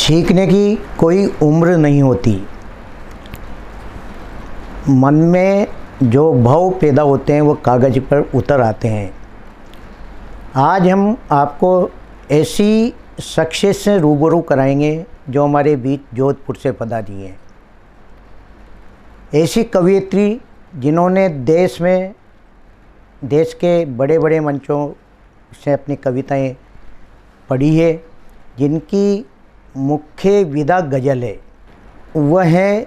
सीखने की कोई उम्र नहीं होती। मन में जो भाव पैदा होते हैं वो कागज़ पर उतर आते हैं। आज हम आपको ऐसी शख्सियत से रूबरू कराएंगे जो हमारे बीच जोधपुर से पधारी हैं। ऐसी कवयित्री जिन्होंने देश के बड़े बड़े मंचों से अपनी कविताएं पढ़ी है, जिनकी मुख्य विधा गज़ल है, वह है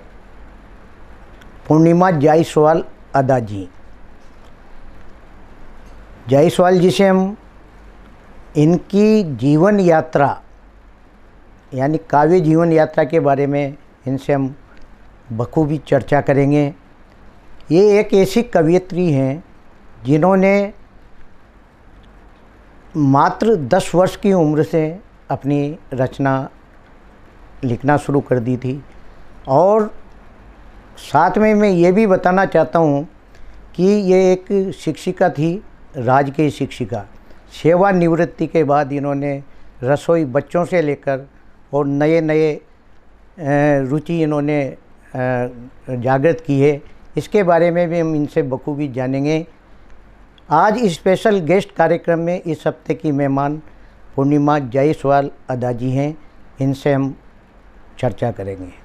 पूर्णिमा जायसवाल अदा जी। जायसवाल जी से हम इनकी जीवन यात्रा यानी काव्य जीवन यात्रा के बारे में इनसे हम बखूबी चर्चा करेंगे। ये एक ऐसी कवयित्री हैं जिन्होंने मात्र 10 वर्ष की उम्र से अपनी रचना लिखना शुरू कर दी थी। और साथ में मैं ये भी बताना चाहता हूँ कि ये एक शिक्षिका थी, राजकीय शिक्षिका। सेवानिवृत्ति के बाद इन्होंने रसोई बच्चों से लेकर और नए नए रुचि इन्होंने जागृत की है। इसके बारे में भी हम इनसे बखूबी जानेंगे। आज इस स्पेशल गेस्ट कार्यक्रम में इस हफ्ते की मेहमान पूर्णिमा जायसवाल अदा जी हैं। इनसे हम चर्चा करेंगे।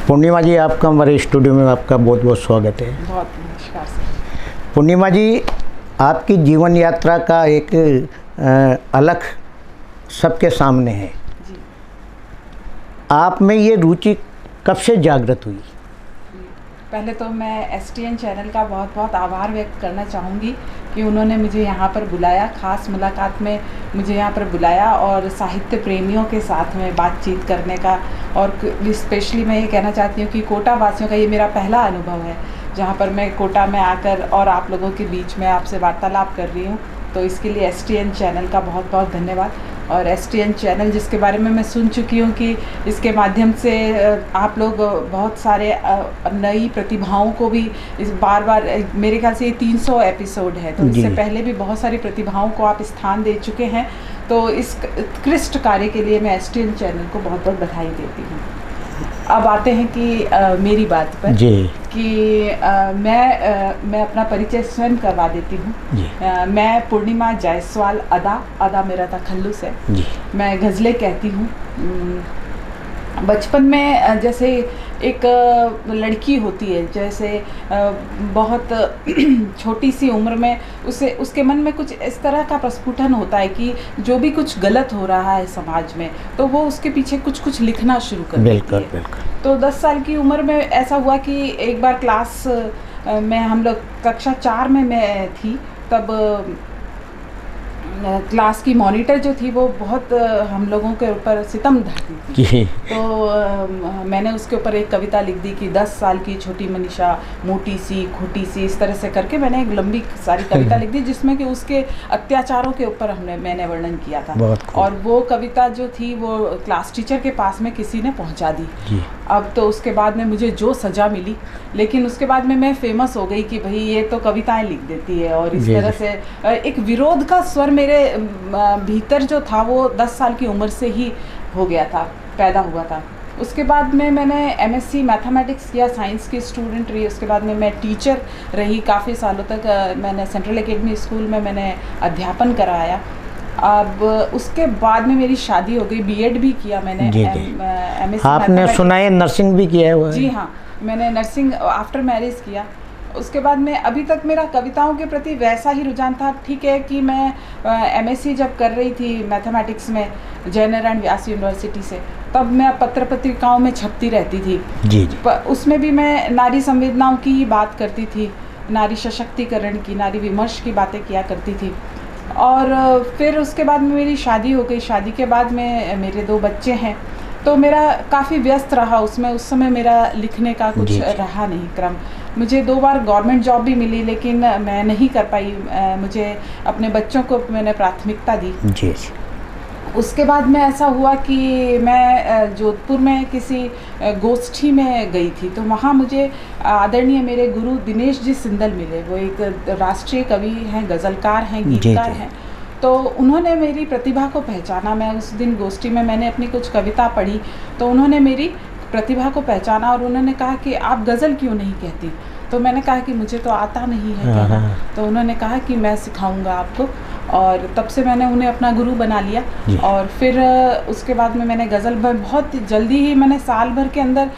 पूर्णिमा जी, आपका हमारे स्टूडियो में आपका बहुत बहुत स्वागत है। बहुत नमस्कार सर। पूर्णिमा जी, आपकी जीवन यात्रा का एक अलग सबके सामने है जी। आप में ये रुचि कब से जागृत हुई? पहले तो मैं STN चैनल का बहुत बहुत आभार व्यक्त करना चाहूँगी कि उन्होंने मुझे यहाँ पर बुलाया, ख़ास मुलाकात में मुझे यहाँ पर बुलाया और साहित्य प्रेमियों के साथ में बातचीत करने का। और स्पेशली मैं ये कहना चाहती हूँ कि कोटा वासियों का ये मेरा पहला अनुभव है जहाँ पर मैं कोटा में आकर और आप लोगों के बीच में आपसे वार्तालाप कर रही हूँ। तो इसके लिए STN चैनल का बहुत बहुत धन्यवाद। और STN चैनल जिसके बारे में मैं सुन चुकी हूँ कि इसके माध्यम से आप लोग बहुत सारे नई प्रतिभाओं को भी इस बार मेरे ख्याल से ये 300 एपिसोड है, तो इससे पहले भी बहुत सारी प्रतिभाओं को आप स्थान दे चुके हैं। तो इस उत्कृष्ट कार्य के लिए मैं STN चैनल को बहुत बहुत बधाई देती हूँ। अब आते हैं कि मेरी बात पर जी। कि मैं अपना परिचय स्वयं करवा देती हूँ। मैं पूर्णिमा जायसवाल अदा मेरा तखल्लुस है जी। मैं गज़लें कहती हूँ। बचपन में जैसे एक लड़की होती है, जैसे बहुत छोटी सी उम्र में उसके मन में कुछ इस तरह का प्रस्फुटन होता है कि जो भी कुछ गलत हो रहा है समाज में, तो वो उसके पीछे कुछ लिखना शुरू कर देती है। बिल्कुल। तो 10 साल की उम्र में ऐसा हुआ कि एक बार क्लास में हम लोग कक्षा 4 में मैं थी, तब क्लास की मॉनिटर जो थी वो बहुत हम लोगों के ऊपर सितम ढाती थी। तो मैंने उसके ऊपर एक कविता लिख दी कि 10 साल की छोटी मनीषा, मोटी सी खोटी सी, इस तरह से करके मैंने एक लंबी सारी कविता लिख दी जिसमें कि उसके अत्याचारों के ऊपर मैंने वर्णन किया था। और वो कविता जो थी वो क्लास टीचर के पास में किसी ने पहुँचा दी। अब तो उसके बाद में मुझे जो सज़ा मिली, लेकिन उसके बाद में मैं फेमस हो गई कि भाई ये तो कविताएं लिख देती है। और इस तरह से एक विरोध का स्वर मेरे भीतर जो था वो 10 साल की उम्र से ही हो गया था, पैदा हुआ था। उसके बाद में मैंने MSc मैथमेटिक्स किया, साइंस की स्टूडेंट रही। उसके बाद में मैं टीचर रही काफ़ी सालों तक। मैंने सेंट्रल एकेडमी स्कूल में मैंने अध्यापन कराया। अब उसके बाद में मेरी शादी हो गई, B.Ed भी किया मैंने। MSc आपने सुना है नर्सिंग भी किया है? जी हाँ, मैंने नर्सिंग आफ्टर मैरिज किया। उसके बाद में अभी तक मेरा कविताओं के प्रति वैसा ही रुझान था। ठीक है कि मैं MSc जब कर रही थी मैथमेटिक्स में जयनारायण व्यास यूनिवर्सिटी से, तब मैं पत्र पत्रिकाओं में छपती रहती थी। जी। उसमें भी मैं नारी संवेदनाओं की ही बात करती थी, नारी सशक्तिकरण की, नारी विमर्श की बातें किया करती थी। और फिर उसके बाद में मेरी शादी हो गई। शादी के बाद में मेरे 2 बच्चे हैं, तो मेरा काफ़ी व्यस्त रहा उसमें। उस समय मेरा लिखने का कुछ रहा नहीं क्रम। मुझे 2 बार गवर्नमेंट जॉब भी मिली, लेकिन मैं नहीं कर पाई। मुझे अपने बच्चों को मैंने प्राथमिकता दी। जी। उसके बाद में ऐसा हुआ कि मैं जोधपुर में किसी गोष्ठी में गई थी, तो वहाँ मुझे आदरणीय मेरे गुरु दिनेश जी सिंदल मिले। वो एक राष्ट्रीय कवि हैं, गज़लकार हैं, गीतकार हैं। तो उन्होंने मेरी प्रतिभा को पहचाना। मैं उस दिन गोष्ठी में मैंने अपनी कुछ कविता पढ़ी, तो उन्होंने मेरी प्रतिभा को पहचाना और उन्होंने कहा कि आप गज़ल क्यों नहीं कहती। तो मैंने कहा कि मुझे तो आता नहीं है कहना। तो उन्होंने कहा कि मैं सिखाऊंगा आपको, और तब से मैंने उन्हें अपना गुरु बना लिया। और फिर उसके बाद में मैंने गज़ल बहुत जल्दी ही, मैंने साल भर के अंदर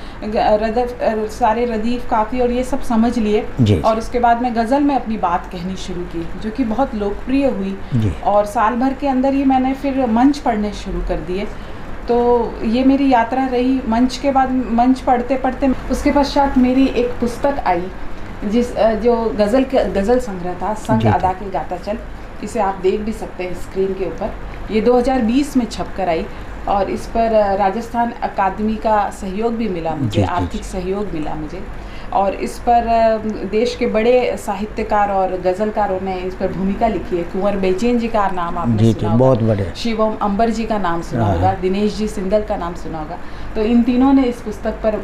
सारे रदीफ़ काफ़ी और ये सब समझ लिए, और उसके बाद मैं गज़ल में अपनी बात कहनी शुरू की, जो कि बहुत लोकप्रिय हुई। और साल भर के अंदर ही मैंने फिर मंच पढ़ने शुरू कर दिए। तो ये मेरी यात्रा रही। मंच के बाद मंच पढ़ते पढ़ते उसके पश्चात मेरी एक पुस्तक आई, जो गज़ल संग्रह था, संग अदा के गाता चल। इसे आप देख भी सकते हैं स्क्रीन के ऊपर। ये 2020 में छप कर आई, और इस पर राजस्थान अकादमी का सहयोग भी मिला मुझे, आर्थिक सहयोग मिला मुझे। और इस पर देश के बड़े साहित्यकार और गज़लकारों ने इस पर भूमिका लिखी है। कुंवर बेचैन जी का नाम आपने सुना होगा, बहुत बड़े। शिवम अंबर जी का नाम सुना होगा, दिनेश जी सिंदल का नाम सुना होगा। तो इन तीनों ने इस पुस्तक पर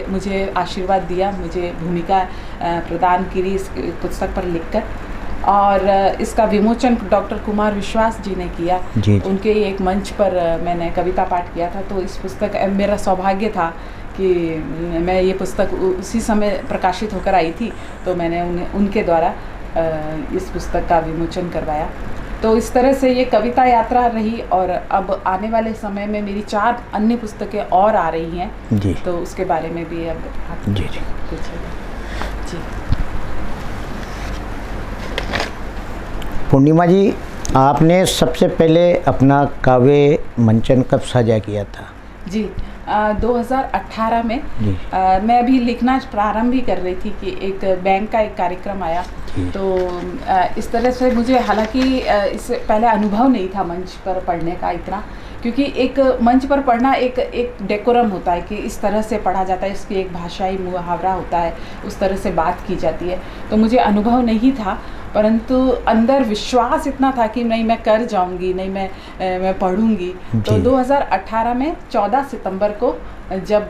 मुझे आशीर्वाद दिया, मुझे भूमिका प्रदान की इस पुस्तक पर लिखकर। और इसका विमोचन डॉक्टर कुमार विश्वास जी ने किया। उनके एक मंच पर मैंने कविता पाठ किया था। तो इस पुस्तक, मेरा सौभाग्य था कि मैं ये पुस्तक उसी समय प्रकाशित होकर आई थी, तो मैंने उनके द्वारा इस पुस्तक का विमोचन करवाया। तो इस तरह से ये कविता यात्रा रही, और अब आने वाले समय में मेरी 4 अन्य पुस्तकें और आ रही हैं। तो उसके बारे में भी अब आप पूछिएगा। जी पूर्णिमा जी, आपने सबसे पहले अपना काव्य मंचन कब साझा किया था? जी 2018 में मैं अभी लिखना प्रारंभ ही कर रही थी कि एक बैंक का एक कार्यक्रम आया। तो इस तरह से मुझे, हालांकि इससे पहले अनुभव नहीं था मंच पर पढ़ने का इतना, क्योंकि एक मंच पर पढ़ना एक डेकोरम होता है कि इस तरह से पढ़ा जाता है, इसकी एक भाषाई मुहावरा होता है, उस तरह से बात की जाती है। तो मुझे अनुभव नहीं था, परंतु अंदर विश्वास इतना था कि नहीं, मैं कर जाऊंगी, नहीं मैं पढ़ूंगी। तो 2018 में 14 सितंबर को जब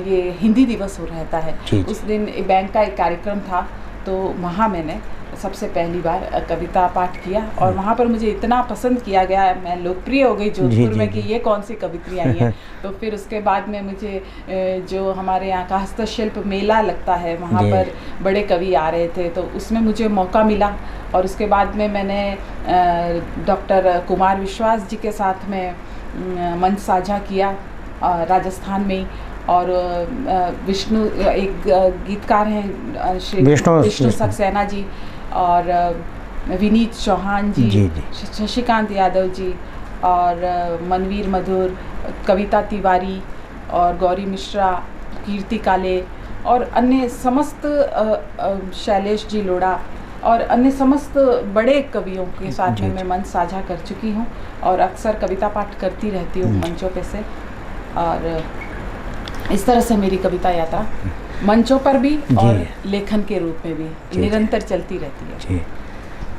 ये हिंदी दिवस हो रहता है, उस दिन बैंक का एक कार्यक्रम था। तो वहाँ मैंने सबसे पहली बार कविता पाठ किया, और वहाँ पर मुझे इतना पसंद किया गया, मैं लोकप्रिय हो गई जोधपुर में कि ये कौन सी कवित्री आई है। तो फिर उसके बाद में मुझे जो हमारे यहाँ का हस्तशिल्प मेला लगता है, वहाँ पर बड़े कवि आ रहे थे, तो उसमें मुझे मौका मिला। और उसके बाद में मैंने डॉक्टर कुमार विश्वास जी के साथ में मंच साझा किया राजस्थान में। और विष्णु, एक गीतकार हैं श्री विष्णु सक्सेना जी, और विनीत चौहान जी, शशिकांत यादव जी, और मनवीर मधुर, कविता तिवारी, और गौरी मिश्रा, कीर्ति काले, और अन्य समस्त, शैलेश जी लोढ़ा, और अन्य समस्त बड़े कवियों के साथ में मैं मंच साझा कर चुकी हूँ, और अक्सर कविता पाठ करती रहती हूँ मंचों पे से। और इस तरह से मेरी कविता यात्रा मंचों पर भी और लेखन के रूप में भी निरंतर चलती रहती है।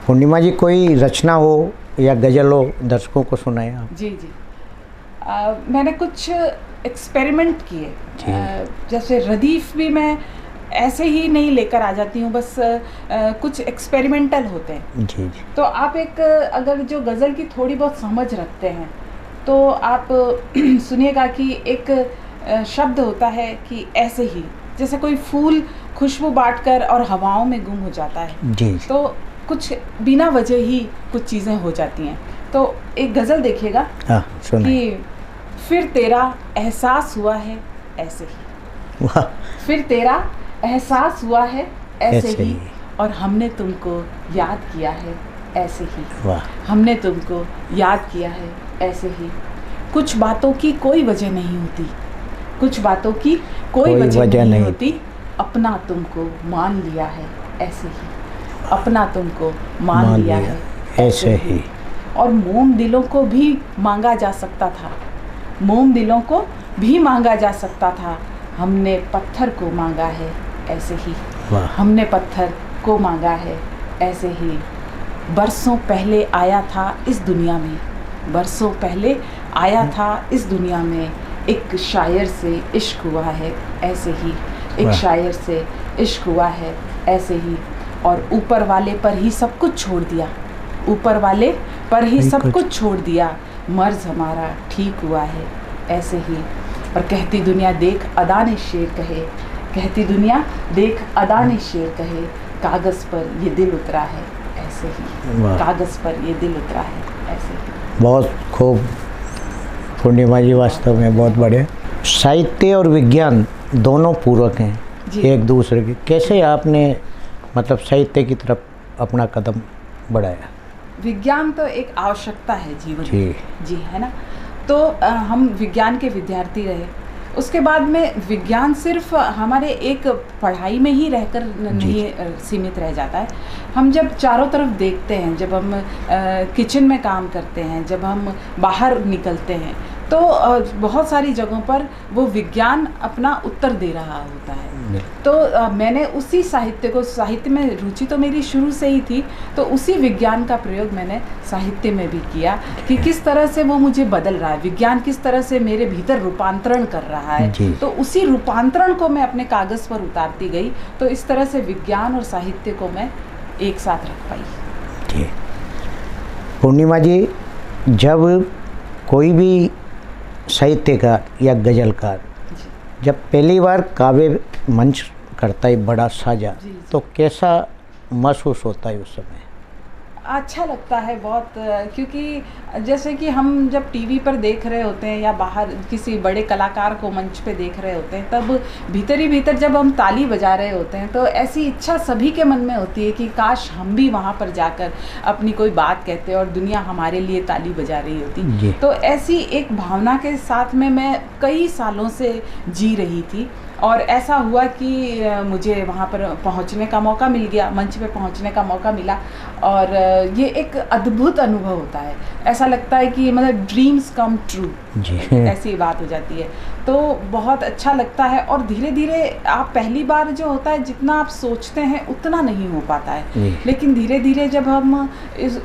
पूर्णिमा जी, कोई रचना हो या गज़ल हो, दर्शकों को सुनाएं आप। जी मैंने कुछ एक्सपेरिमेंट किए, जैसे रदीफ भी मैं ऐसे ही नहीं लेकर आ जाती हूँ, बस कुछ एक्सपेरिमेंटल होते हैं। तो आप अगर जो गज़ल की थोड़ी बहुत समझ रखते हैं, तो आप सुनिएगा कि एक शब्द होता है कि ऐसे ही, जैसे कोई फूल खुशबू बांटकर और हवाओं में गुम हो जाता है, तो कुछ बिना वजह ही कुछ चीज़ें हो जाती हैं। तो एक गज़ल देखिएगा कि फिर तेरा एहसास हुआ है ऐसे ही, फिर तेरा एहसास हुआ है ऐसे ही, और हमने तुमको याद किया है ऐसे ही, हमने तुमको याद किया है ऐसे ही। कुछ बातों की कोई वजह नहीं होती, कुछ बातों की कोई वजह नहीं होती, अपना तुमको मान लिया है ऐसे ही, अपना तुमको मान लिया है ऐसे ही। और मोम दिलों को भी मांगा जा सकता था, मोम दिलों को भी मांगा जा सकता था, हमने पत्थर को मांगा है ऐसे ही, हमने पत्थर को मांगा है ऐसे ही। बरसों पहले आया था इस दुनिया में, बरसों पहले आया था इस दुनिया में, एक शायर से इश्क हुआ है ऐसे ही, एक शायर से इश्क हुआ है ऐसे ही। और ऊपर वाले पर ही सब कुछ छोड़ दिया, ऊपर वाले पर ही सब कुछ छोड़ दिया, मर्ज हमारा ठीक हुआ है ऐसे ही। और कहती दुनिया देख अदा ने शेर कहे, कहती दुनिया देख अदा ने शेर कहे, कागज़ पर ये दिल उतरा है ऐसे ही, कागज़ पर ये दिल उतरा है ऐसे ही। बहुत खूब पूर्णिमा जी, वास्तव में बहुत बढ़िया। साहित्य और विज्ञान दोनों पूरक हैं एक दूसरे के। कैसे आपने मतलब साहित्य की तरफ अपना कदम बढ़ाया? विज्ञान तो एक आवश्यकता है जीवन में, जी है ना। तो हम विज्ञान के विद्यार्थी रहे, उसके बाद में विज्ञान सिर्फ हमारे एक पढ़ाई में ही रहकर नहीं सीमित रह जाता है। हम जब चारों तरफ देखते हैं, जब हम किचन में काम करते हैं, जब हम बाहर निकलते हैं, तो बहुत सारी जगहों पर वो विज्ञान अपना उत्तर दे रहा होता है। तो मैंने उसी साहित्य में रुचि तो मेरी शुरू से ही थी, तो उसी विज्ञान का प्रयोग मैंने साहित्य में भी किया कि किस तरह से वो मुझे बदल रहा है, विज्ञान किस तरह से मेरे भीतर रूपांतरण कर रहा है। तो उसी रूपांतरण को मैं अपने कागज़ पर उतारती गई, तो इस तरह से विज्ञान और साहित्य को मैं एक साथ रख पाई। पूर्णिमा जी, जब कोई भी साहित्यकार या गज़लकार जब पहली बार काव्य मंच करता है बड़ा साझा, तो कैसा महसूस होता है उस समय? अच्छा लगता है बहुत, क्योंकि जैसे कि हम जब टीवी पर देख रहे होते हैं या बाहर किसी बड़े कलाकार को मंच पे देख रहे होते हैं, तब भीतर ही भीतर जब हम ताली बजा रहे होते हैं, तो ऐसी इच्छा सभी के मन में होती है कि काश हम भी वहाँ पर जाकर अपनी कोई बात कहते और दुनिया हमारे लिए ताली बजा रही होती। तो ऐसी एक भावना के साथ में मैं कई सालों से जी रही थी, और ऐसा हुआ कि मुझे वहाँ पर पहुँचने का मौका मिल गया, मंच पे पहुँचने का मौका मिला, और ये एक अद्भुत अनुभव होता है। ऐसा लगता है कि मतलब ड्रीम्स कम ट्रू, ऐसी बात हो जाती है। तो बहुत अच्छा लगता है, और धीरे धीरे आप पहली बार जो होता है जितना आप सोचते हैं उतना नहीं हो पाता है, लेकिन धीरे धीरे जब हम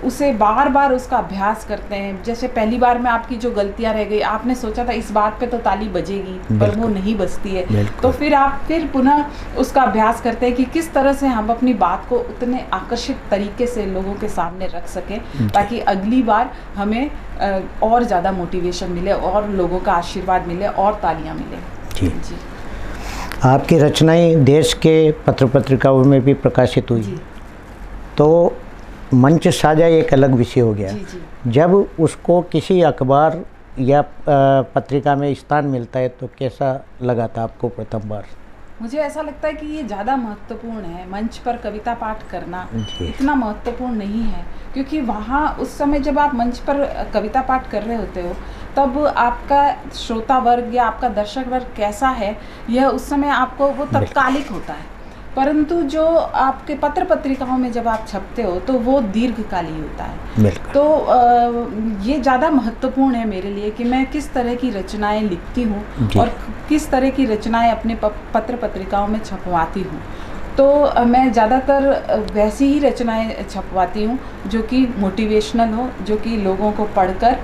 उसे बार बार उसका अभ्यास करते हैं, जैसे पहली बार में आपकी जो गलतियाँ रह गई, आपने सोचा था इस बात पे तो ताली बजेगी पर वो नहीं बजती है, तो फिर आप फिर पुनः उसका अभ्यास करते हैं कि किस तरह से हम अपनी बात को उतने आकर्षित तरीके से लोगों के सामने रख सकें, ताकि अगली बार हमें और ज़्यादा मोटिवेशन मिले, और लोगों का आशीर्वाद मिले, और तालियां मिले। जी। आपकी रचनाएं देश के पत्र पत्रिकाओं में भी प्रकाशित हुई, तो मंच साझा एक अलग विषय हो गया। जब उसको किसी अखबार या पत्रिका में स्थान मिलता है, तो कैसा लगा था आपको प्रथम बार? मुझे ऐसा लगता है कि ये ज़्यादा महत्वपूर्ण है। मंच पर कविता पाठ करना इतना महत्वपूर्ण नहीं है, क्योंकि वहाँ उस समय जब आप मंच पर कविता पाठ कर रहे होते हो, तब आपका श्रोता वर्ग या आपका दर्शक वर्ग कैसा है, यह उस समय आपको वो तत्कालिक होता है। परंतु जो आपके पत्र पत्रिकाओं में जब आप छपते हो, तो वो दीर्घकाली होता है। तो ये ज़्यादा महत्वपूर्ण है मेरे लिए कि मैं किस तरह की रचनाएं लिखती हूँ और किस तरह की रचनाएं अपने पत्र पत्रिकाओं में छपवाती हूँ। तो मैं ज़्यादातर वैसी ही रचनाएं छपवाती हूँ जो कि मोटिवेशनल हो, जो कि लोगों को पढ़कर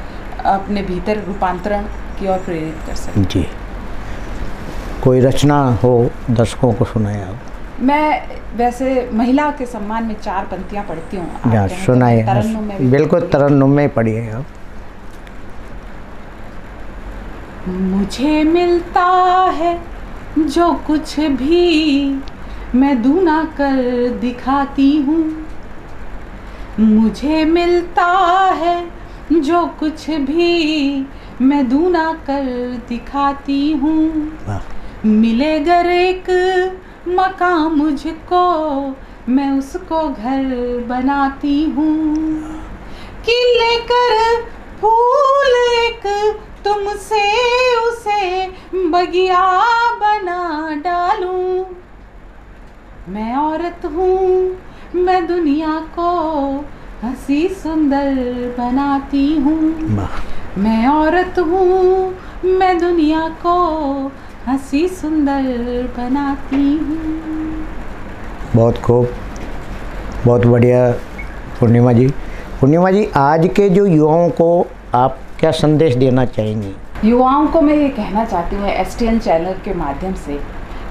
अपने भीतर रूपांतरण की ओर प्रेरित कर सके। जी, कोई रचना हो दर्शकों को सुनाए आप? मैं वैसे महिला के सम्मान में 4 पंक्तियाँ पढ़ती हूँ। सुनाए, बिल्कुल तरन्नुम में पढ़िए आप। मुझे मिलता है जो कुछ भी मैं दूना कर दिखाती हूँ, मुझे मिलता है जो कुछ भी मैं दूना कर दिखाती हूँ। मिले अगर एक मकान मुझको, मैं उसको घर बनाती हूँ। कि लेकर फूल एक तुमसे उसे बगिया बना डालूं। मैं औरत हूँ, मैं दुनिया को हंसी सुंदर बनाती हूँ। मैं औरत हूँ, मैं दुनिया को हंसी सुंदर बनाती हूँ। बहुत खूब, बहुत बढ़िया पूर्णिमा जी। पूर्णिमा जी, आज के जो युवाओं को आप क्या संदेश देना चाहेंगी? युवाओं को मैं ये कहना चाहती हूँ STN चैनल के माध्यम से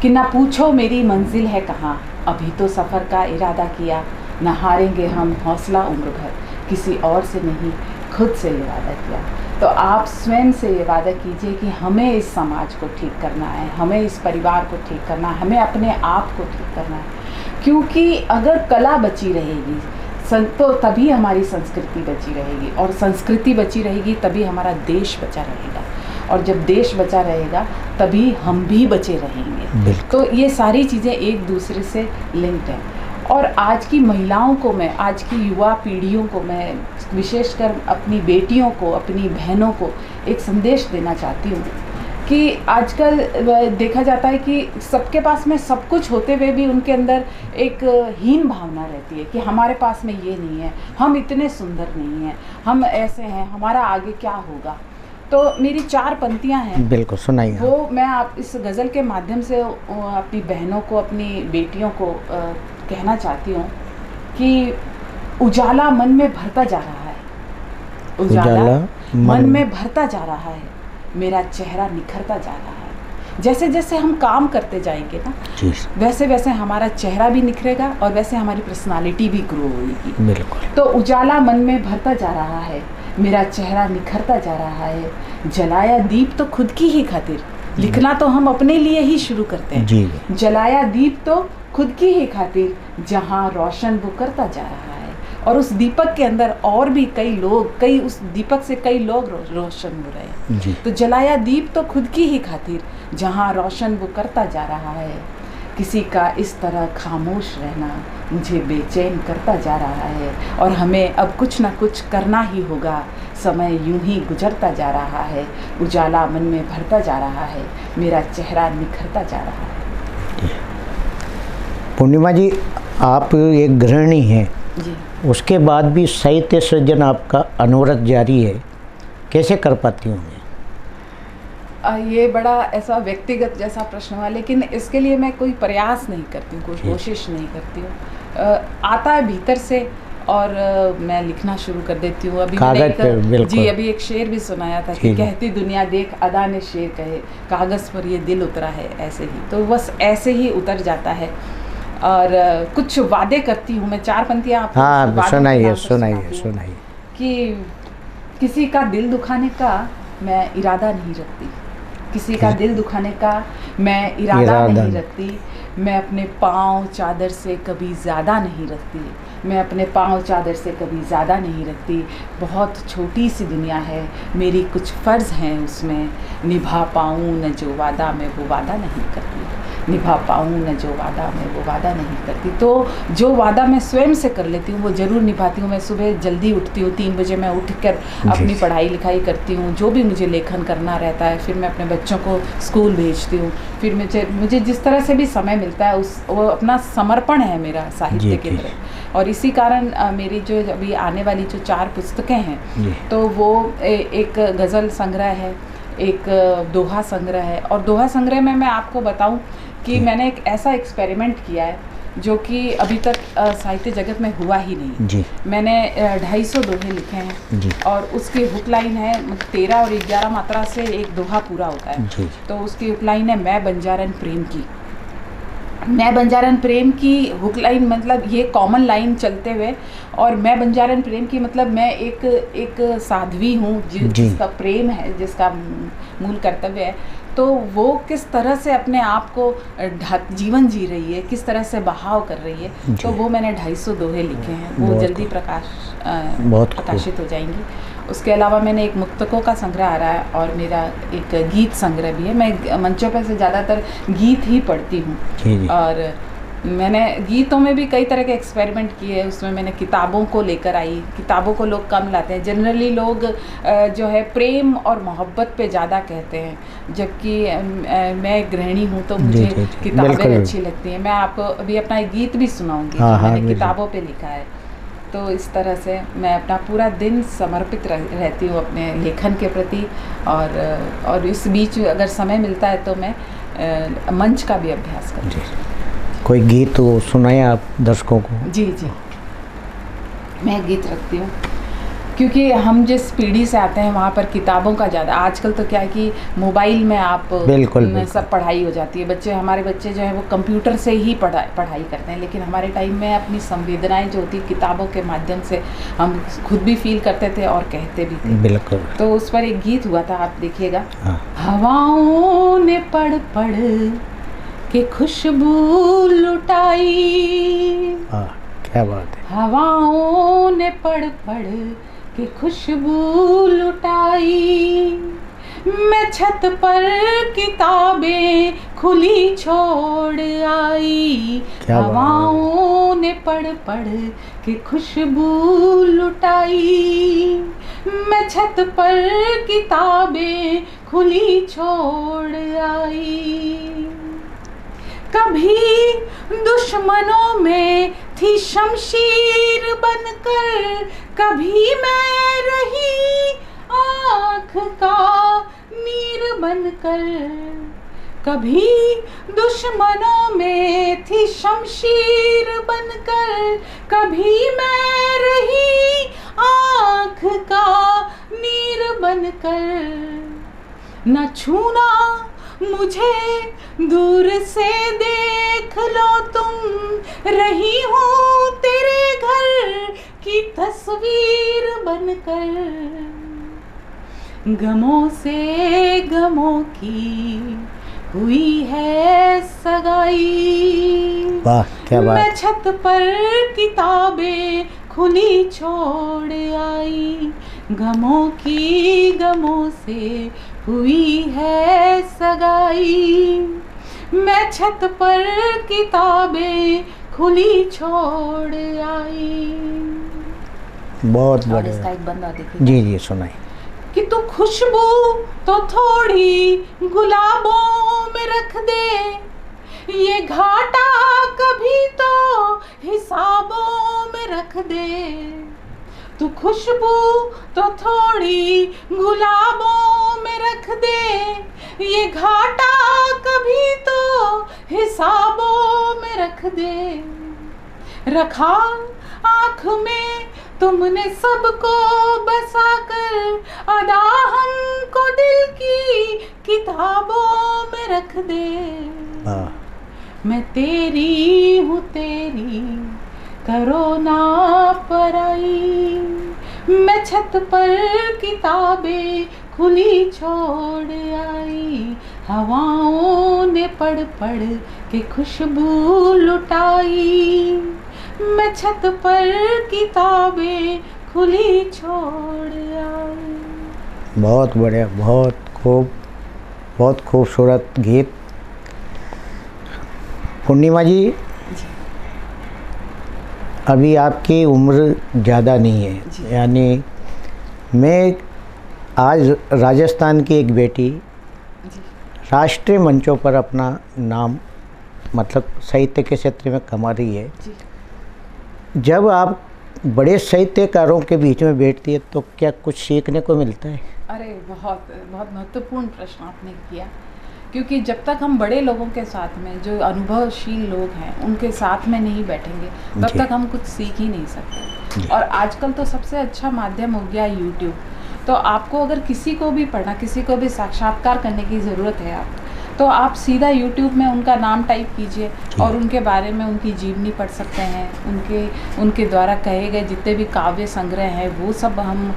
कि ना पूछो मेरी मंजिल है कहाँ, अभी तो सफ़र का इरादा किया, न हारेंगे हम हौसला उम्र भर। किसी और से नहीं, खुद से ये वादा किया। तो आप स्वयं से ये वादा कीजिए कि हमें इस समाज को ठीक करना है, हमें इस परिवार को ठीक करना है, हमें अपने आप को ठीक करना है। क्योंकि अगर कला बची रहेगी तो तभी हमारी संस्कृति बची रहेगी, और संस्कृति बची रहेगी तभी हमारा देश बचा रहेगा, और जब देश बचा रहेगा तभी हम भी बचे रहेंगे। तो ये सारी चीज़ें एक दूसरे से लिंक्ड हैं। और आज की महिलाओं को मैं, आज की युवा पीढ़ियों को मैं, विशेषकर अपनी बेटियों को, अपनी बहनों को एक संदेश देना चाहती हूँ कि आजकल देखा जाता है कि सबके पास में सब कुछ होते हुए भी उनके अंदर एक हीन भावना रहती है कि हमारे पास में ये नहीं है, हम इतने सुंदर नहीं हैं, हम ऐसे हैं, हमारा आगे क्या होगा। तो मेरी 4 पंक्तियाँ हैं, बिल्कुल सुनाइए। वो मैं आप इस गज़ल के माध्यम से अपनी बहनों को, अपनी बेटियों को कहना चाहती हूँ कि उजाला मन में भरता जा रहा है, उजाला मन में भरता जा रहा है, मेरा चेहरा निखरता जा रहा है। जैसे जैसे हम काम करते जाएंगे ना, वैसे वैसे हमारा चेहरा भी निखरेगा और वैसे हमारी पर्सनालिटी भी ग्रो होगी। बिल्कुल। तो उजाला मन में भरता जा रहा है, मेरा चेहरा निखरता जा रहा है, जलाया दीप तो खुद की ही खातिर, लिखना तो हम अपने लिए ही शुरू करते हैं जी। जलाया दीप तो खुद की ही खातिर, जहाँ रोशन वो करता जा रहा है, और उस दीपक के अंदर और भी कई लोग, कई उस दीपक से कई लोग रोशन हो रहे हैं जी। तो जलाया दीप तो खुद की ही खातिर, जहाँ रोशन वो करता जा रहा है, किसी का इस तरह खामोश रहना मुझे बेचैन करता जा रहा है, और हमें अब कुछ ना कुछ करना ही होगा, समय यूं ही गुजरता जा रहा है, उजाला मन में भरता जा रहा है, मेरा चेहरा निखरता जा रहा है। पूर्णिमा जी, आप एक गृहिणी हैं जी, उसके बाद भी साहित्य सृजन आपका अनवरत जारी है, कैसे कर पाती होंगे? ये बड़ा ऐसा व्यक्तिगत जैसा प्रश्न हुआ, लेकिन इसके लिए मैं कोई प्रयास नहीं करती हूँ, कोई कोशिश नहीं करती हूँ। आता है भीतर से और मैं लिखना शुरू कर देती हूँ। अभी अभी एक शेर भी सुनाया था कि कहती दुनिया देख अदा ने शेर कहे, कागज़ पर ये दिल उतरा है ऐसे ही। तो बस ऐसे ही उतर जाता है। और कुछ वादे करती हूँ मैं, 4 पंक्तियाँ आपको सुनाइए कि किसी का दिल दुखाने का मैं इरादा नहीं रखती, किसी का दिल दुखाने का मैं इरादा नहीं रखती, मैं अपने पाँव चादर से कभी ज़्यादा नहीं रखती, मैं अपने पाँव चादर से कभी ज़्यादा नहीं रखती, बहुत छोटी सी दुनिया है, मेरी कुछ फ़र्ज़ हैं उसमें, निभा पाऊँ न जो वादा मैं वो वादा नहीं करती, निभा पाऊँ न जो वादा मैं वो वादा नहीं करती। तो जो वादा मैं स्वयं से कर लेती हूँ वो ज़रूर निभाती हूँ। मैं सुबह जल्दी उठती हूँ, 3 बजे मैं उठकर अपनी पढ़ाई लिखाई करती हूँ, जो भी मुझे लेखन करना रहता है, फिर मैं अपने बच्चों को स्कूल भेजती हूँ, फिर मुझे जिस तरह से भी समय मिलता है वो अपना समर्पण है मेरा साहित्य के प्रति। और इसी कारण मेरी जो अभी आने वाली जो 4 पुस्तकें हैं, तो वो एक गज़ल संग्रह है, एक दोहा संग्रह है। और दोहा संग्रह में मैं आपको बताऊं कि मैंने एक ऐसा एक्सपेरिमेंट किया है जो कि अभी तक साहित्य जगत में हुआ ही नहीं जी। मैंने 250 दोहे लिखे हैं जी। और उसकी हुक लाइन है 13 और 11 मात्रा से एक दोहा पूरा होता है जी। तो उसकी हुक लाइन है मैं बंजारन प्रेम की। मैं बंजारन प्रेम की हुक लाइन मतलब ये कॉमन लाइन चलते हुए, और मैं बंजारन प्रेम की मतलब मैं एक साध्वी हूँ जिसका प्रेम है, जिसका मूल कर्तव्य है, तो वो किस तरह से अपने आप को जीवन जी रही है, किस तरह से बहाव कर रही है। तो वो मैंने 250 दोहे लिखे हैं, वो जल्दी प्रकाशित हो जाएंगी। उसके अलावा मैंने एक मुक्तकों का संग्रह आ रहा है और मेरा एक गीत संग्रह भी है। मैं मंचों पर से ज़्यादातर गीत ही पढ़ती हूँ, और मैंने गीतों में भी कई तरह के एक्सपेरिमेंट किए। उसमें मैंने किताबों को लेकर आई, किताबों को लोग कम लाते हैं, जनरली लोग जो है प्रेम और मोहब्बत पे ज़्यादा कहते हैं, जबकि मैं गृहिणी हूँ तो मुझे किताबें अच्छी लगती हैं। मैं आपको अभी अपना एक गीत भी सुनाऊँगी, मैंने किताबों पे लिखा है। तो इस तरह से मैं अपना पूरा दिन समर्पित रहती हूँ अपने लेखन के प्रति, और इस बीच अगर समय मिलता है तो मैं मंच का भी अभ्यास करती हूँ। कोई गीत तो सुनाए आप दर्शकों को। जी जी, मैं गीत रखती हूँ क्योंकि हम जिस पीढ़ी से आते हैं वहाँ पर किताबों का ज़्यादा, आजकल तो क्या है कि मोबाइल में आप बिल्कुल सब पढ़ाई हो जाती है। हमारे बच्चे जो है वो कंप्यूटर से ही पढ़ाई करते हैं, लेकिन हमारे टाइम में अपनी संवेदनाएं जो होती किताबों के माध्यम से हम खुद भी फील करते थे और कहते भी थे। बिल्कुल। तो उस पर एक गीत हुआ था, आप देखिएगा। हवाओं ने पढ़ पढ़ के खुशबू लुटाई, क्या बात है। हवाओं ने पढ़ पढ़ के खुशबू लुटाई, मैं छत पर किताबें खुली छोड़ आई, हवाओं ने पढ़ पढ़ के खुशबू लुटाई, मैं छत पर किताबें खुली छोड़ आई। कभी दुश्मनों में थी शमशीर बनकर, कभी मैं रही आँख का नीर बनकर, कभी दुश्मनों में थी शमशीर बनकर, कभी मैं रही आँख का नीर बनकर, न छूना मुझे दूर से देख लो तुम, रही हूँ तेरे घर की तस्वीर बनकर, गमों से गमों की हुई है सगाई। वाह क्या बात। मैं छत पर किताबें खुली छोड़ आई, गमों से हुई है सगाई, मैं छत पर किताबें खुली छोड़ आई। बहुत बढ़िया। इसका एक बंदा देखिए। जी जी सुनाई। कि तू खुशबू तो थोड़ी गुलाबों में रख दे, ये घाटा कभी तो हिसाबों में रख दे, तू खुशबू तो थोड़ी गुलाबों में रख दे, ये घाटा कभी तो हिसाबों में रख दे, रखा आँख में तुमने सबको बसाकर, अदा हमको दिल की किताबों में रख दे, मैं तेरी हूँ तेरी करो ना पराई, मैं छत पर किताबें खुली छोड़ आई, हवाओं ने पढ़ पढ़ के खुशबू लुटाई, मैं छत पर किताबें खुली छोड़ आई। बहुत बढ़िया, बहुत खूबसूरत गीत। पूर्णिमा जी, अभी आपकी उम्र ज़्यादा नहीं है, यानी मैं आज राजस्थान की एक बेटी राष्ट्रीय मंचों पर अपना नाम मतलब साहित्य के क्षेत्र में कमा रही है, जब आप बड़े साहित्यकारों के बीच में बैठती है तो क्या कुछ सीखने को मिलता है? अरे बहुत बहुत महत्वपूर्ण प्रश्न आपने किया, क्योंकि जब तक हम बड़े लोगों के साथ में, जो अनुभवशील लोग हैं, उनके साथ में नहीं बैठेंगे तब तक हम कुछ सीख ही नहीं सकते। और आजकल तो सबसे अच्छा माध्यम हो गया यूट्यूब, तो आपको अगर किसी को भी पढ़ना, किसी को भी साक्षात्कार करने की ज़रूरत है तो आप सीधा यूट्यूब में उनका नाम टाइप कीजिए और उनके बारे में, उनकी जीवनी पढ़ सकते हैं, उनके द्वारा कहे गए जितने भी काव्य संग्रह हैं वो सब हम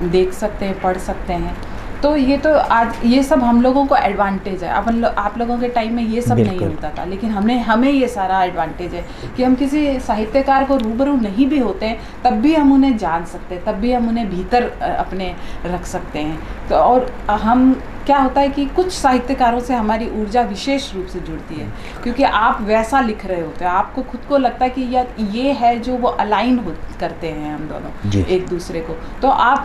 देख सकते हैं, पढ़ सकते हैं। तो ये तो आज ये सब हम लोगों को एडवांटेज है। आप लोगों के टाइम में ये सब नहीं होता था, लेकिन हमें ये सारा एडवांटेज है कि हम किसी साहित्यकार को रूबरू नहीं भी होते हैं तब भी हम उन्हें जान सकते हैं, तब भी हम उन्हें भीतर अपने रख सकते हैं। तो और हम क्या होता है कि कुछ साहित्यकारों से हमारी ऊर्जा विशेष रूप से जुड़ती है, क्योंकि आप वैसा लिख रहे होते हैं, आपको खुद को लगता है कि यार ये है जो वो अलाइन करते हैं हम दोनों एक दूसरे को। तो आप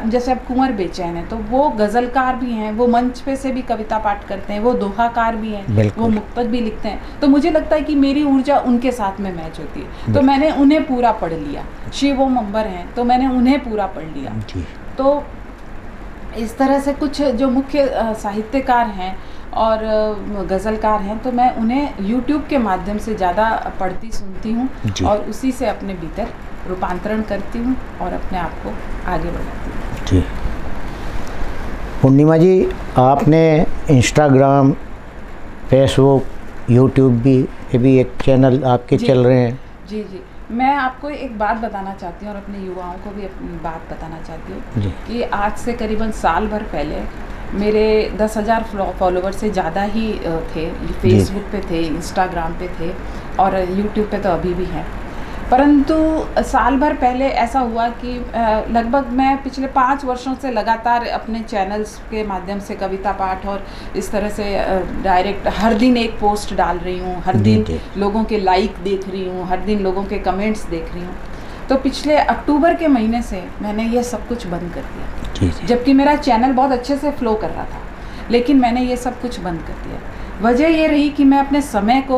जैसे अब कुंवर बेचैन है तो वो गज़लकार भी हैं, वो मंच पे से भी कविता पाठ करते हैं, वो दोहाकार भी हैं, वो मुक्तक भी लिखते हैं। तो मुझे लगता है कि मेरी ऊर्जा उनके साथ में मैच होती है, तो मैंने उन्हें पूरा पढ़ लिया। शिवम अंबर हैं तो मैंने उन्हें पूरा पढ़ लिया। तो इस तरह से कुछ जो मुख्य साहित्यकार हैं और गज़लकार हैं, तो मैं उन्हें YouTube के माध्यम से ज़्यादा पढ़ती सुनती हूँ और उसी से अपने भीतर रूपांतरण करती हूँ और अपने आप को आगे बढ़ाती हूँ। जी पूर्णिमा जी, आपने इंस्टाग्राम, फेसबुक, यूट्यूब भी एक चैनल आपके चल रहे हैं। जी जी, मैं आपको एक बात बताना चाहती हूँ और अपने युवाओं को भी अपनी बात बताना चाहती हूँ कि आज से करीबन साल भर पहले मेरे 10,000 फॉलोवर से ज़्यादा ही थे। फेसबुक पे थे, इंस्टाग्राम पे थे और यूट्यूब पे तो अभी भी हैं। परंतु साल भर पहले ऐसा हुआ कि लगभग मैं पिछले 5 वर्षों से लगातार अपने चैनल्स के माध्यम से कविता पाठ और इस तरह से डायरेक्ट हर दिन एक पोस्ट डाल रही हूँ, हर दिन लोगों के लाइक देख रही हूँ, हर दिन लोगों के कमेंट्स देख रही हूँ। तो पिछले अक्टूबर के महीने से मैंने ये सब कुछ बंद कर दिया, जबकि मेरा चैनल बहुत अच्छे से फ्लो कर रहा था, लेकिन मैंने ये सब कुछ बंद कर दिया। वजह ये रही कि मैं अपने समय को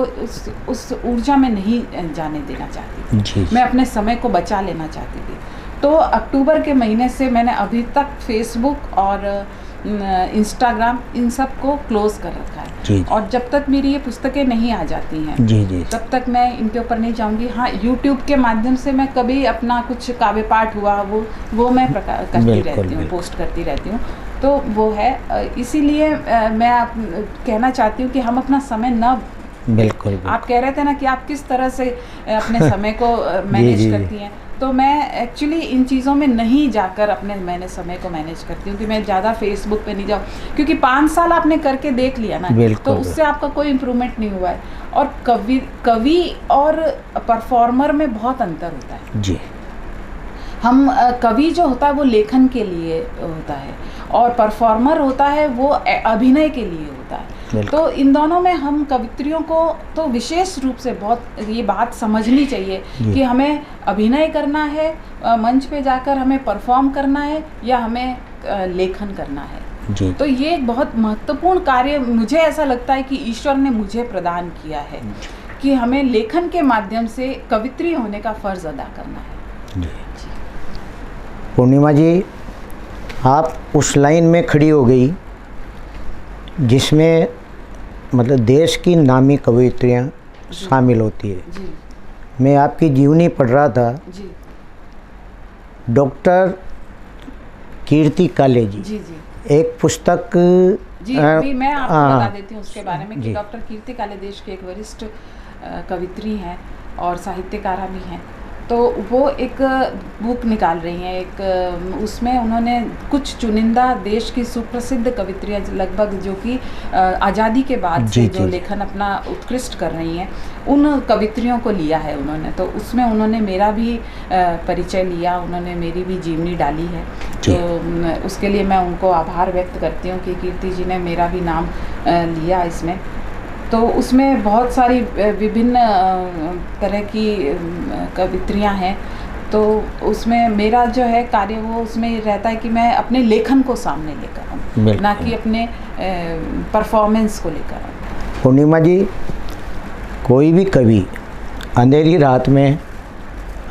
उस ऊर्जा में नहीं जाने देना चाहती थी, मैं अपने समय को बचा लेना चाहती थी। तो अक्टूबर के महीने से मैंने अभी तक फेसबुक और इंस्टाग्राम इन सब को क्लोज़ कर रखा है और जब तक मेरी ये पुस्तकें नहीं आ जाती हैं तब तक मैं इनके ऊपर नहीं जाऊंगी। हाँ, यूट्यूब के माध्यम से मैं कभी अपना कुछ काव्य पाठ हुआ वो मैं करती रहती हूँ, पोस्ट करती रहती हूँ, तो वो है। इसीलिए मैं कहना चाहती हूँ कि हम अपना समय न बिल्कुल। आप कह रहे थे ना कि आप किस तरह से अपने समय को मैनेज करती हैं, तो मैं एक्चुअली इन चीज़ों में नहीं जाकर मैंने समय को मैनेज करती हूँ कि मैं ज़्यादा फेसबुक पे नहीं जाऊँ, क्योंकि 5 साल आपने करके देख लिया ना, तो उससे आपका कोई इम्प्रूवमेंट नहीं हुआ है। और कवि और परफॉर्मर में बहुत अंतर होता है जी। हम कवि जो होता है वो लेखन के लिए होता है और परफॉर्मर होता है वो अभिनय के लिए होता है। तो इन दोनों में हम कवित्रियों को तो विशेष रूप से बहुत ये बात समझनी चाहिए कि हमें अभिनय करना है, मंच पे जाकर हमें परफॉर्म करना है या हमें लेखन करना है जी। तो ये एक बहुत महत्वपूर्ण कार्य मुझे ऐसा लगता है कि ईश्वर ने मुझे प्रदान किया है कि हमें लेखन के माध्यम से कवित्री होने का फर्ज अदा करना है जी। पूर्णिमा जी, आप उस लाइन में खड़ी हो गई जिसमें मतलब देश की नामी कवियत्रियाँ शामिल होती है जी। मैं आपकी जीवनी पढ़ रहा था जी। डॉक्टर कीर्ति काले जी एक पुस्तक जी, अभी मैं आपको बता देती हूँ उसके बारे में कि डॉक्टर कीर्ति काले देश के एक वरिष्ठ कवित्री हैं और साहित्यकारा भी हैं। तो वो एक बुक निकाल रही हैं, एक उसमें उन्होंने कुछ चुनिंदा देश की सुप्रसिद्ध कवित्रियाँ लगभग जो कि आज़ादी के बाद से जो लेखन अपना उत्कृष्ट कर रही हैं उन कवित्रियों को लिया है उन्होंने। तो उसमें उन्होंने मेरा भी परिचय लिया, उन्होंने मेरी भी जीवनी डाली है, तो उसके लिए मैं उनको आभार व्यक्त करती हूँ कि कीर्ति जी ने मेरा भी नाम लिया इसमें। तो उसमें बहुत सारी विभिन्न तरह की कवित्रियाँ हैं, तो उसमें मेरा जो है कार्य वो उसमें रहता है कि मैं अपने लेखन को सामने लेकर आऊँ, ना कि अपने परफॉर्मेंस को लेकर आऊँ। पूर्णिमा जी, कोई भी कवि अंधेरी रात में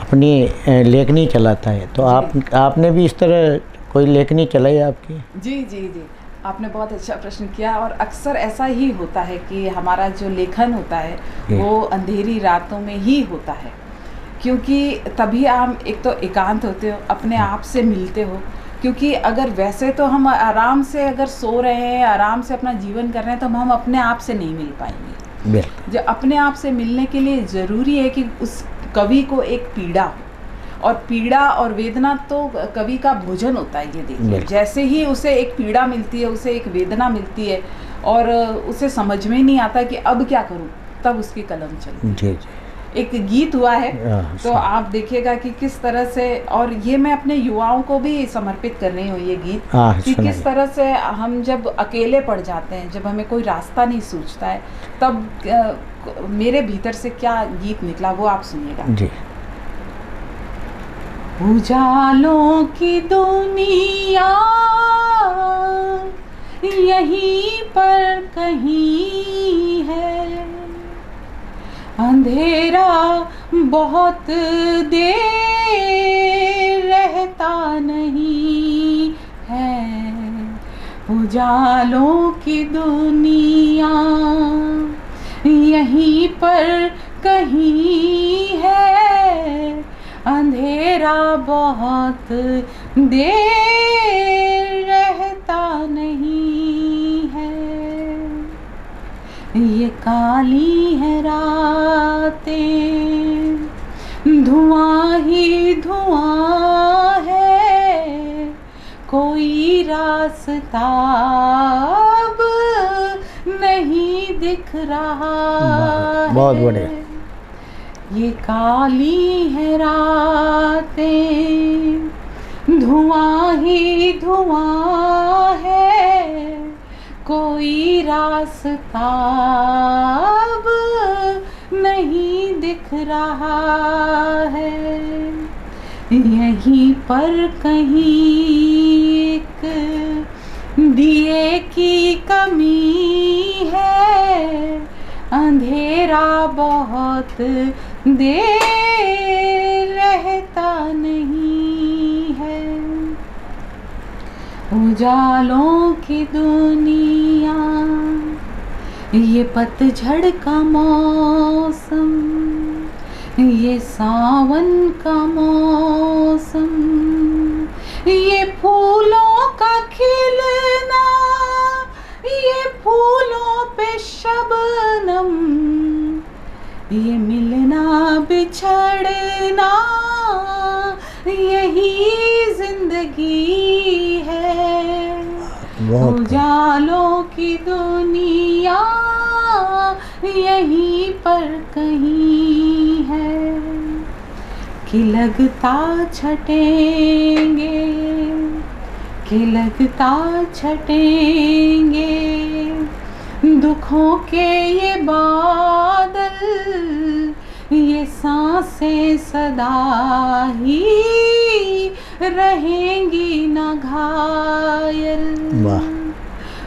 अपनी लेखनी चलाता है, तो आपने भी इस तरह कोई लेखनी चलाई आपकी? जी जी जी, आपने बहुत अच्छा प्रश्न किया। और अक्सर ऐसा ही होता है कि हमारा जो लेखन होता है वो अंधेरी रातों में ही होता है, क्योंकि तभी आप एक तो एकांत होते हो, अपने आप से मिलते हो। क्योंकि अगर वैसे तो हम आराम से अगर सो रहे हैं, आराम से अपना जीवन कर रहे हैं, तो हम अपने आप से नहीं मिल पाएंगे। जो अपने आप से मिलने के लिए ज़रूरी है कि उस कवि को एक पीड़ा हो, और पीड़ा और वेदना तो कवि का भोजन होता है। ये देखिए, जैसे ही उसे एक पीड़ा मिलती है, उसे एक वेदना मिलती है और उसे समझ में नहीं आता कि अब क्या करूं, तब उसकी कलम चलती है। एक गीत हुआ है, तो आप देखिएगा कि किस तरह से, और ये मैं अपने युवाओं को भी समर्पित कर रही हूँ ये गीत, कि किस तरह से हम जब अकेले पड़ जाते हैं, जब हमें कोई रास्ता नहीं सूझता है, तब मेरे भीतर से क्या गीत निकला वो आप सुनिएगा। उजालों की दुनिया यहीं पर कहीं है, अंधेरा बहुत देर रहता नहीं है, उजालों की दुनिया यहीं पर कहीं है, अंधेरा बहुत देर रहता नहीं है। ये काली है रातें, धुआं ही धुआं है, कोई रास्ता अब नहीं दिख रहा है। बहुत बढ़िया। ये काली है रातें, धुआं ही धुआं है, कोई रास्ता अब नहीं दिख रहा है। यहीं पर कहीं एक दिए की कमी है, अंधेरा बहुत देर रहता नहीं है। उजालों की दुनिया ये पतझड़ का मौसम, ये सावन का मौसम, ये फूलों का खिलना, ये फूलों पे शबनम, ये मिलना बिछड़ना, यही जिंदगी है। उजालों की दुनिया यहीं पर कहीं है, कि लगता छटेंगे, कि लगता छटेंगे दुखों के ये बादल, ये सांसें सदा ही रहेंगी न घायल।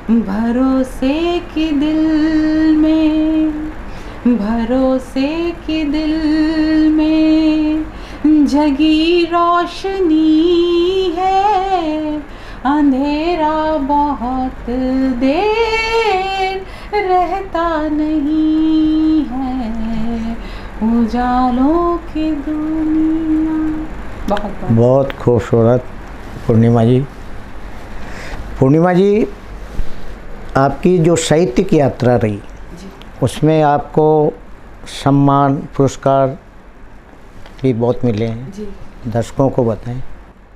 भरोसे की दिल में, भरोसे की दिल में जगी रोशनी है, अंधेरा बहुत देर रहता नहीं है। उजालों की दुनिया। बहुत खूबसूरत पूर्णिमा जी। पूर्णिमा जी, आपकी जो साहित्यिक यात्रा रही उसमें आपको सम्मान पुरस्कार भी बहुत मिले हैं जी। दर्शकों को बताएं।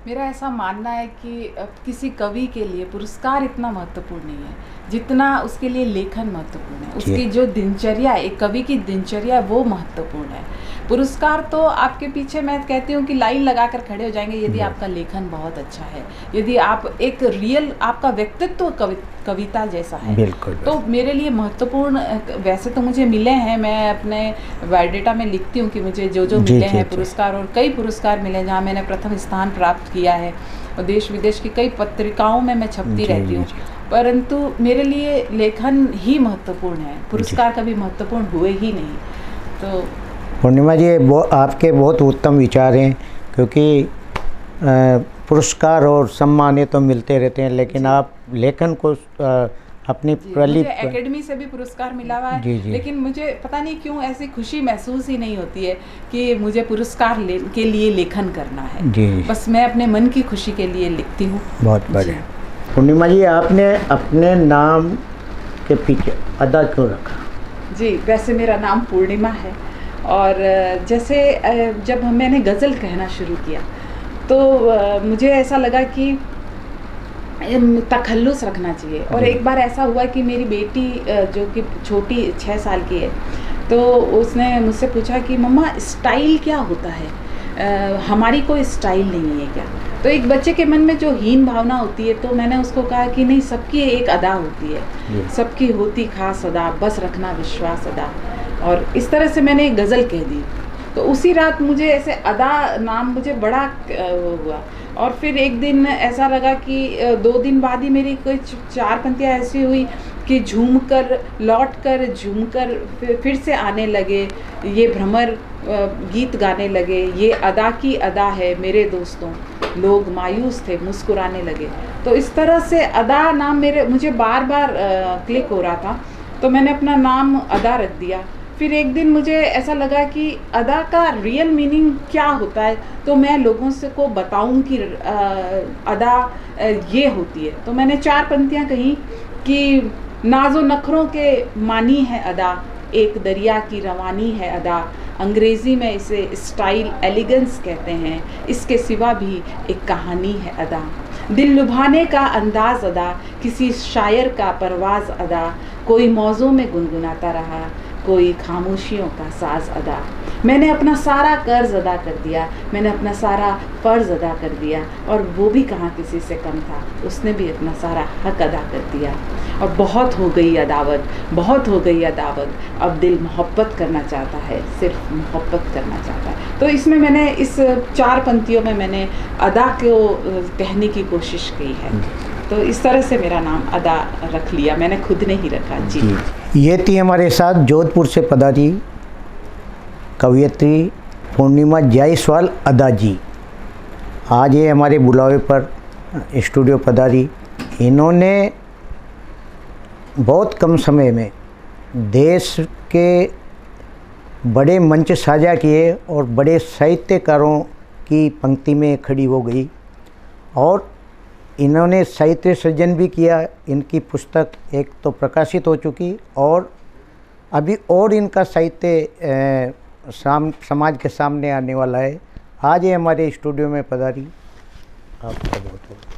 मेरा ऐसा मानना है कि किसी कवि के लिए पुरस्कार इतना महत्वपूर्ण नहीं है जितना उसके लिए लेखन महत्वपूर्ण है। उसकी जो दिनचर्या है, एक कवि की दिनचर्या है, वो महत्वपूर्ण है। पुरस्कार तो आपके पीछे मैं कहती हूँ कि लाइन लगाकर खड़े हो जाएंगे यदि आपका लेखन बहुत अच्छा है, यदि आप एक रियल, आपका व्यक्तित्व कविता जैसा है। बिल्कुल। तो मेरे लिए महत्वपूर्ण, वैसे तो मुझे मिले हैं, मैं अपने बायोडेटा में लिखती हूँ कि मुझे जो जो मिले हैं पुरस्कार, और कई पुरस्कार मिले जहाँ मैंने प्रथम स्थान प्राप्त किया है, और देश विदेश की कई पत्रिकाओं में मैं छपती रहती हूँ। परंतु मेरे लिए लेखन ही महत्वपूर्ण है, पुरस्कार कभी महत्वपूर्ण हुए ही नहीं। तो पूर्णिमा जी, आपके बहुत उत्तम विचार हैं, क्योंकि पुरस्कार और सम्मान ये तो मिलते रहते हैं, लेकिन आप लेखन को अपनी मुझे एकेडमी से भी पुरस्कार मिला हुआ है, लेकिन मुझे पता नहीं क्यों ऐसी खुशी महसूस ही नहीं होती है कि मुझे पुरस्कार के लिए लेखन करना है। जी। बस मैं अपने मन की खुशी के लिए लिखती हूँ। बहुत बढ़िया। पूर्णिमा जी, आपने अपने नाम के पीछे अदा क्यों रखा? जी, वैसे मेरा नाम पूर्णिमा है, और जैसे जब मैंने गज़ल कहना शुरू किया तो मुझे ऐसा लगा कि तखल्लुस रखना चाहिए। और एक बार ऐसा हुआ कि मेरी बेटी जो कि छोटी 6 साल की है, तो उसने मुझसे पूछा कि मम्मा स्टाइल क्या होता है, हमारी कोई स्टाइल नहीं है क्या? तो एक बच्चे के मन में जो हीन भावना होती है, तो मैंने उसको कहा कि नहीं, सबकी एक अदा होती है, सबकी होती खास अदा, बस रखना विश्वास अदा। और इस तरह से मैंने एक गज़ल कह दी। तो उसी रात मुझे ऐसे अदा नाम मुझे बड़ा हुआ। और फिर एक दिन ऐसा लगा कि 2 दिन बाद ही मेरी कोई 4 पंक्तियाँ ऐसी हुई कि झूमकर लौटकर झूमकर फिर से आने लगे, ये भ्रमर गीत गाने लगे, ये अदा की अदा है मेरे दोस्तों, लोग मायूस थे, मुस्कुराने लगे। तो इस तरह से अदा नाम मुझे बार बार क्लिक हो रहा था, तो मैंने अपना नाम अदा रख दिया। फिर एक दिन मुझे ऐसा लगा कि अदा का रियल मीनिंग क्या होता है, तो मैं लोगों से को बताऊं कि अदा ये होती है। तो मैंने 4 पंक्तियां कही कि नाज़ो नखरों के मानी है अदा, एक दरिया की रवानी है अदा, अंग्रेज़ी में इसे स्टाइल एलिगेंस कहते हैं, इसके सिवा भी एक कहानी है अदा, दिल लुभाने का अंदाज़ अदा, किसी शायर का परवाज़ अदा, कोई मौज़ों में गुनगुनाता रहा, कोई खामोशियों का साज अदा। मैंने अपना सारा कर्ज अदा कर दिया, मैंने अपना सारा फ़र्ज़ अदा कर दिया, और वो भी कहाँ किसी से कम था, उसने भी अपना सारा हक अदा कर दिया। और बहुत हो गई अदावत, बहुत हो गई अदावत, अब दिल मोहब्बत करना चाहता है, सिर्फ मोहब्बत करना चाहता है। तो इसमें मैंने इस 4 पंक्तियों में मैंने अदा को कहने की कोशिश की है। तो इस तरह से मेरा नाम अदा रख लिया, मैंने खुद ने ही रखा। जी, ये थी हमारे साथ जोधपुर से पधारी कवयित्री पूर्णिमा जायसवाल अदा जी। आज ये हमारे बुलावे पर स्टूडियो पधारी। इन्होंने बहुत कम समय में देश के बड़े मंच साझा किए और बड़े साहित्यकारों की पंक्ति में खड़ी हो गई, और इन्होंने साहित्य सृजन भी किया। इनकी पुस्तक एक तो प्रकाशित हो चुकी, और अभी और इनका साहित्य समाज के सामने आने वाला है। आज ये हमारे स्टूडियो में पधारी, आपका बहुत बहुत